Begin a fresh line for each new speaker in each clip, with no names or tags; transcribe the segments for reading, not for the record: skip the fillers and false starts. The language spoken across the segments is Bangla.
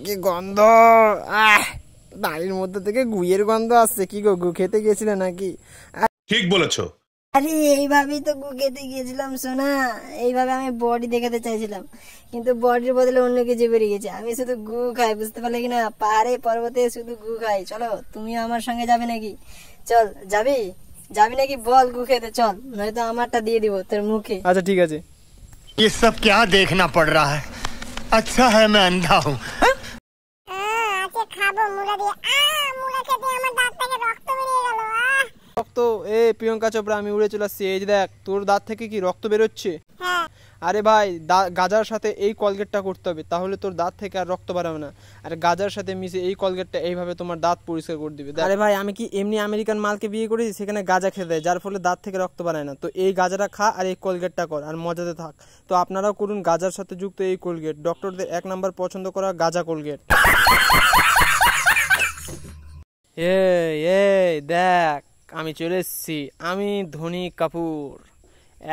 কি গন্ধ! বাড়ির মধ্যে থেকে গুইয়ের গন্ধ আসছে। কি গো, গু খেতে গেছিলে নাকি?
ঠিক বলেছো।
আরে এইভাবেই তো গু খেতে গিয়েছিলাম সোনা, এইভাবে আমি বডি দেখাতে চাইছিলাম, কিন্তু বডির বদলে অন্য কিছু বেরিয়ে গেছে। আমি শুধু গু খাই, বুঝতে পারলে কিনা? পাহাড়ে পর্বতে শুধু গু খাই। চলো, তুমিও আমার সঙ্গে যাবে নাকি? চল, যাবি যাবি নাকি বল? গু খেতে চল, নয়তো আমারটা দিয়ে দিব তোর মুখে।
আচ্ছা ঠিক আছে।
ये सब क्या देखना पड़ रहा है? अच्छा है मैं अंधा हूँ।
আজকে খাবো মুড়া দিয়ে। মুড়া খেতে আমার দাঁত থেকে রক্ত বেরিয়ে গেল।
রক্ত? প্রিয়ঙ্কা চোপড়া, আমি উড়ে চলে আসছি। এই যে দেখ, তোর দাঁত থেকে কি রক্ত বেরোচ্ছে?
হ্যাঁ।
আরে ভাই, গাজার সাথে এই কলগেটটা করতে হবে, তাহলে তোর দাঁত থেকে আর রক্ত বাড়াবে না। আর গাজার সাথে মিশে এই কলগেটটা এইভাবে তোমার দাঁত পরিষ্কার করে দিবে। আরে ভাই, আমি কি এমনি আমেরিকান মালকে বিয়ে করেছি? সেখানে গাজা খেতে দেয়, যার ফলে দাঁত থেকে রক্ত বাড়ায় না। তো এই গাজাটা খা আর এই কলগেটটা কর, আর মজাতে থাক। তো আপনারাও করুন গাজার সাথে যুক্ত এই কলগেট, ডক্টরদের 1 নাম্বার পছন্দ করা গাজা কলগেট। দেখ, আমি চলে এসেছি। আমি ধনী কাপুর,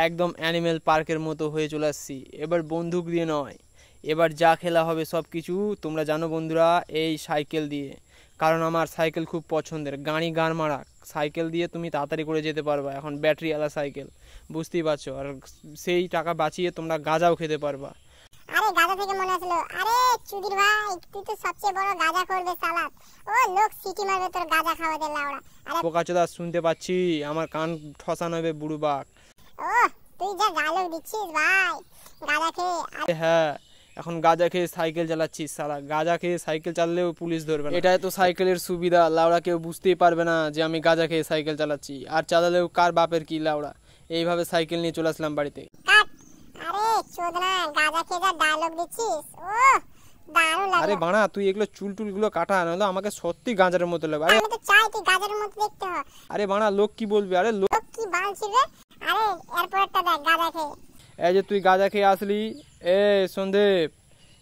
একদম অ্যানিমেল পার্কের মতো হয়ে চলে আসছি। এবার বন্দুক দিয়ে নয়, এবার যা খেলা হবে সব কিছু তোমরা জানো বন্ধুরা, এই সাইকেল দিয়ে। কারণ আমার সাইকেল খুব পছন্দের, গাড়ি গাড় মারা সাইকেল দিয়ে তুমি তাড়াতাড়ি করে যেতে পারবা। এখন ব্যাটারিওয়ালা সাইকেল, বুঝতেই পারছো। আর সেই টাকা বাঁচিয়ে তোমরা গাঁজাও খেতে পারবা।
আরে গাঁজা থেকে মনে আসলো, আরে চুদির ভাই, তুই তো সবচেয়ে বড় গাঁজা করবে সালাদ। ও লোক সিটি মারবে তোর গাঁজা খাওয়াতে লাউড়া। আরে
বোকাচোদা, শুনতে পাচ্ছি, আমার কান ঠসানো হবে বুড়ো বাক।
ও তুই যা গালক দিচ্ছিস ভাই, গাঁজা খেয়ে।
হ্যাঁ, এখন গাঁজা খেয়ে সাইকেল চালাচ্ছিস সালা। গাঁজা খেয়ে সাইকেল চালালেও পুলিশ ধরবে না। এটাই তো সাইকেলের সুবিধা, লাউড়া কেউ বুঝতেই পারবে না যে আমি গাঁজা খেয়ে সাইকেল চালাচ্ছি। আর চালালেও কার বাপের কি লাউড়া। এইভাবে সাইকেল নিয়ে চলে আসলাম বাড়িতে।
আরে চোদনা, গাঁজা খেয়ে যা ডায়লগ দিচ্ছিস, ও দারুণ লাগে।
আরে বাড়া, তুই এগুলো চুল গুলো কাটা, নাহলে আমাকে সত্যি গাঁজার মতো লাগবে।
আমি তো চাই তুই গাঁজার মতো দেখতে হ।
আরে বাড়া, লোক কি বলবে? আরে লোক
কি বালছিবে? আরে এরপরটা দেখ গাঁজা খেয়ে।
এই যে তুই গাঁজা খেয়ে আসলি, সন্দীপ,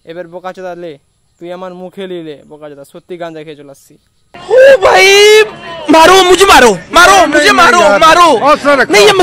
এবার বোকাচোদা লে, তুই আমার মুখে লিলে বোকাচোদা, সত্যি গাঁজা খেয়ে চলে আসছি।
ओ भाई, मारो मुझे, मारो मारो मुझे, मारो मारो नहीं ये